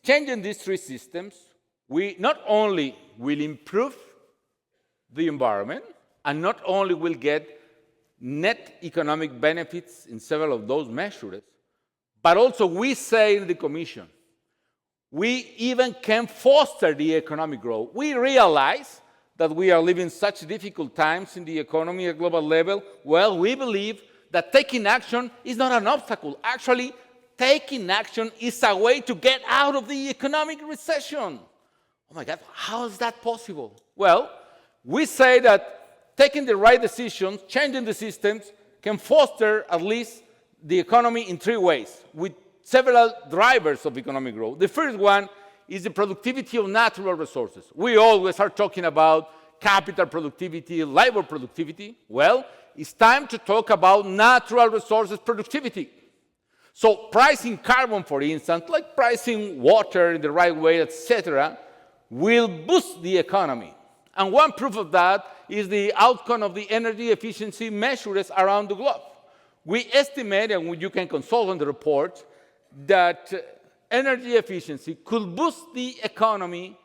changing these three systems, we not only will improve the environment, and not only will get net economic benefits in several of those measures, but also we say in the Commission, we even can foster the economic growth. We realize that we are living such difficult times in the economy at global level. Well, we believe that taking action is not an obstacle. Actually, taking action is a way to get out of the economic recession. Oh my God, how is that possible? Well, we say that taking the right decisions, changing the systems, can foster at least the economy in three ways, with several drivers of economic growth. The first one is the productivity of natural resources. We always are talking about capital productivity, labor productivity. Well, it's time to talk about natural resources productivity. So pricing carbon, for instance, like pricing water in the right way, etc., will boost the economy. And one proof of that is the outcome of the energy efficiency measures around the globe. We estimate, and you can consult on the report, that energy efficiency could boost the economy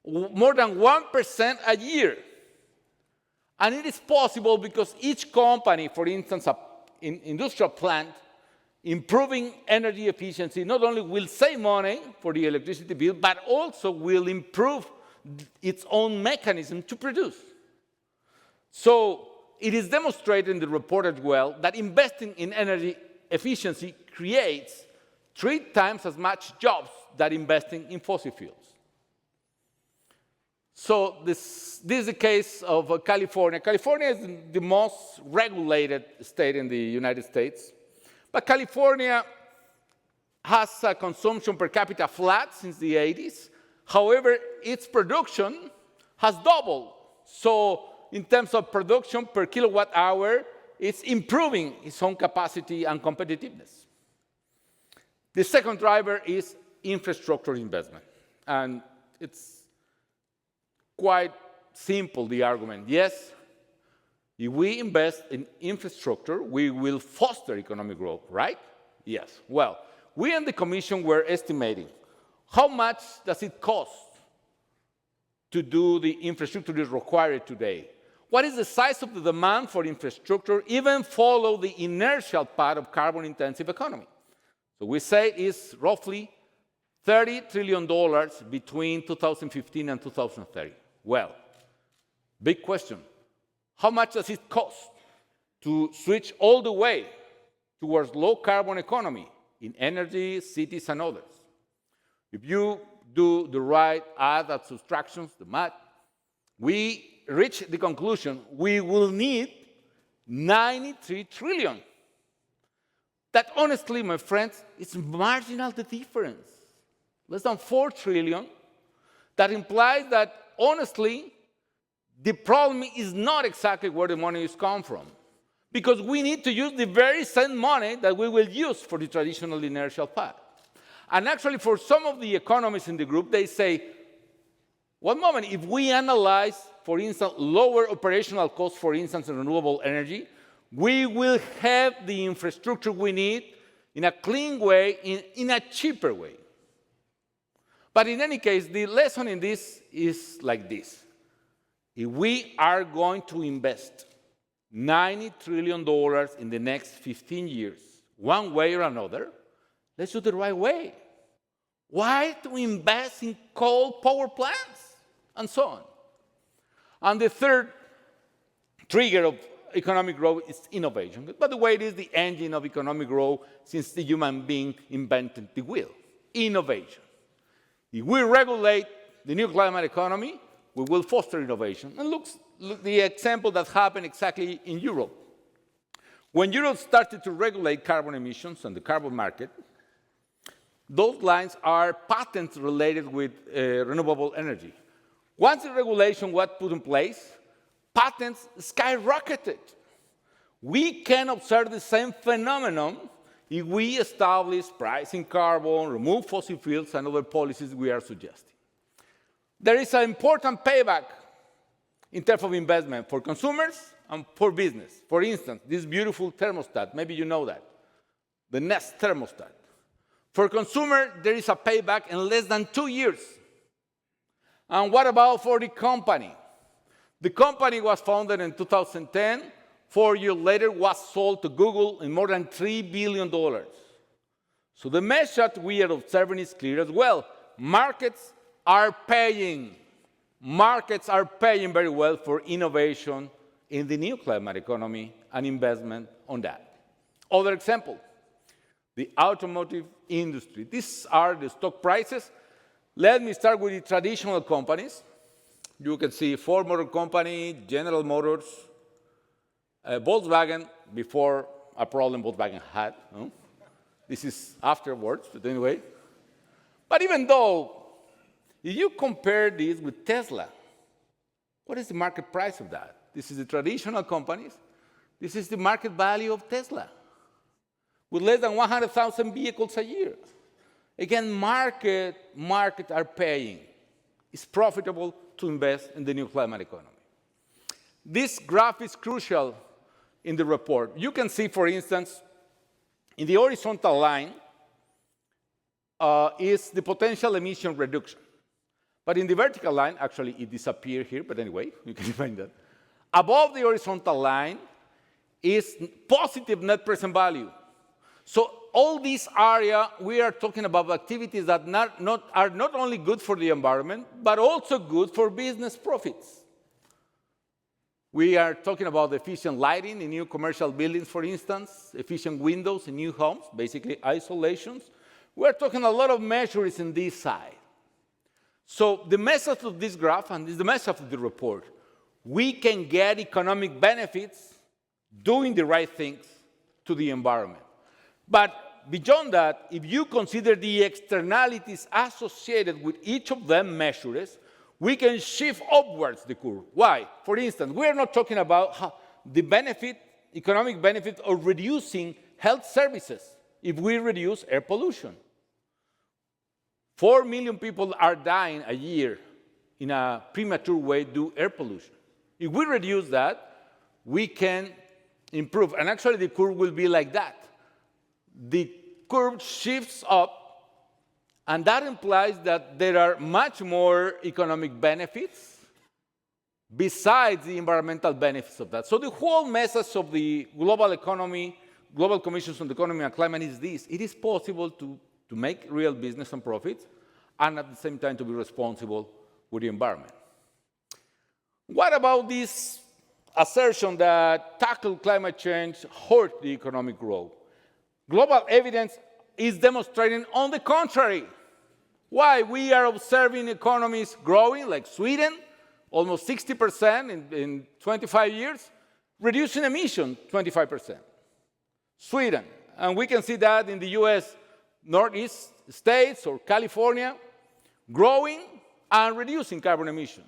more than 1% a year. And it is possible because each company, for instance, an industrial plant, improving energy efficiency not only will save money for the electricity bill, but also will improve its own mechanism to produce. So it is demonstrated in the report as well that investing in energy efficiency creates 3 times as much jobs than investing in fossil fuels. So this is the case of California. California is the most regulated state in the United States. But California has a consumption per capita flat since the 80s. However, its production has doubled. So in terms of production per kilowatt hour, it's improving its own capacity and competitiveness. The second driver is infrastructure investment. And it's quite simple, the argument. Yes, if we invest in infrastructure, we will foster economic growth, right? Yes. Well, we and the Commission were estimating how much does it cost to do the infrastructure that is required today? What is the size of the demand for infrastructure, even follow the inertial path of carbon-intensive economy? So we say it's roughly $30 trillion between 2015 and 2030. Well, big question. How much does it cost to switch all the way towards low-carbon economy in energy, cities, and others? If you do the right add and subtractions, the math, we reach the conclusion we will need 93 trillion. That honestly, my friends, is marginal the difference. Less than 4 trillion. That implies that, honestly, the problem is not exactly where the money is come from. Because we need to use the very same money that we will use for the traditional inertial path. And actually, for some of the economists in the group, they say, one moment, if we analyze, for instance, lower operational costs, for instance, in renewable energy, we will have the infrastructure we need in a clean way, in a cheaper way. But in any case, the lesson in this is like this. If we are going to invest $90 trillion in the next 15 years, one way or another, let's do it the right way. Why to invest in coal power plants and so on? And the third trigger of economic growth is innovation. By the way, it is the engine of economic growth since the human being invented the wheel. Innovation. If we regulate the new climate economy, we will foster innovation. And look the example that happened exactly in Europe. When Europe started to regulate carbon emissions and the carbon market, those lines are patents related with renewable energy. Once the regulation was put in place, patents skyrocketed. We can observe the same phenomenon if we establish pricing carbon, remove fossil fuels, and other policies we are suggesting. There is an important payback in terms of investment for consumers and for business. For instance, this beautiful thermostat, maybe you know that, the Nest thermostat. For consumer, there is a payback in less than 2 years. And what about for the company? The company was founded in 2010. 4 years later, was sold to Google in more than $3 billion. So the message we are observing is clear as well. Markets are paying. Markets are paying very well for innovation in the new climate economy and investment on that. Other example, the automotive industry. These are the stock prices. Let me start with the traditional companies. You can see Ford Motor Company, General Motors, Volkswagen, before a problem Volkswagen had. No? This is afterwards, but anyway. But even though, if you compare this with Tesla, what is the market price of that? This is the traditional companies. This is the market value of Tesla, with less than 100,000 vehicles a year. Again, markets are paying. It's profitable to invest in the new climate economy. This graph is crucial in the report. You can see, for instance, in the horizontal line is the potential emission reduction. But in the vertical line, actually it disappeared here, but anyway, you can find that. Above the horizontal line is positive net present value. So all this area, we are talking about activities that are not only good for the environment, but also good for business profits. We are talking about efficient lighting in new commercial buildings, for instance, efficient windows in new homes, basically isolations. We're talking a lot of measures in this side. So the message of this graph, and this is the message of the report, we can get economic benefits doing the right things to the environment. But beyond that, if you consider the externalities associated with each of them measures, we can shift upwards the curve. Why? For instance, we are not talking about the economic benefit of reducing health services if we reduce air pollution. 4 million people are dying a year in a premature way due to air pollution. If we reduce that, we can improve. And actually, the curve will be like that. The curve shifts up, and that implies that there are much more economic benefits besides the environmental benefits of that. So the whole message of the global economy, Global Commissions on the Economy and Climate is this. It is possible to make real business and profits, and at the same time to be responsible with the environment. What about this assertion that tackle climate change hurt the economic growth? Global evidence is demonstrating on the contrary. Why? We are observing economies growing, like Sweden, almost 60% in 25 years, reducing emission 25%. Sweden, and we can see that in the US Northeast states or California, growing and reducing carbon emission.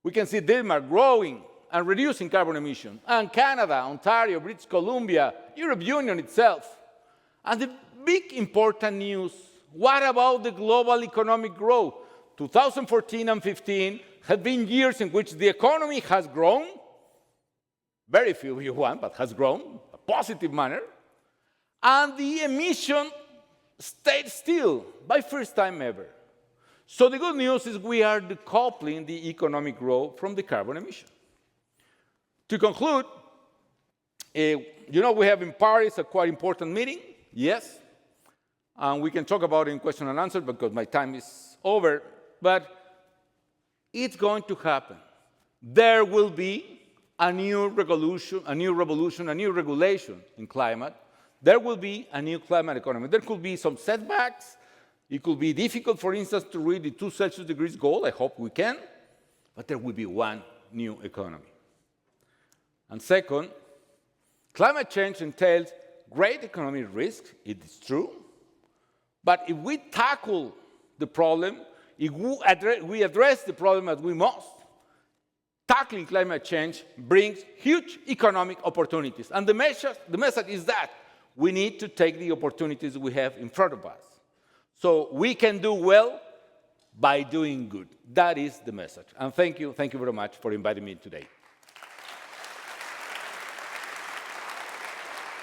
We can see Denmark growing and reducing carbon emission, and Canada, Ontario, British Columbia, European Union itself. And the big important news, what about the global economic growth? 2014 and 15 have been years in which the economy has grown, very few if you want, but has grown, a positive manner, and the emission stayed still by first time ever. So the good news is we are decoupling the economic growth from the carbon emission. To conclude, we have in Paris a quite important meeting, yes, and we can talk about it in question and answer because my time is over, but it's going to happen. There will be a new revolution, a new regulation in climate. There will be a new climate economy. There could be some setbacks. It could be difficult, for instance, to reach the 2 Celsius degrees goal. I hope we can. But there will be one new economy. And second, climate change entails great economic risks. It is true. But if we tackle the problem, if we address the problem as we must, tackling climate change brings huge economic opportunities. And the message is that we need to take the opportunities we have in front of us. So we can do well by doing good. That is the message. And thank you very much for inviting me today.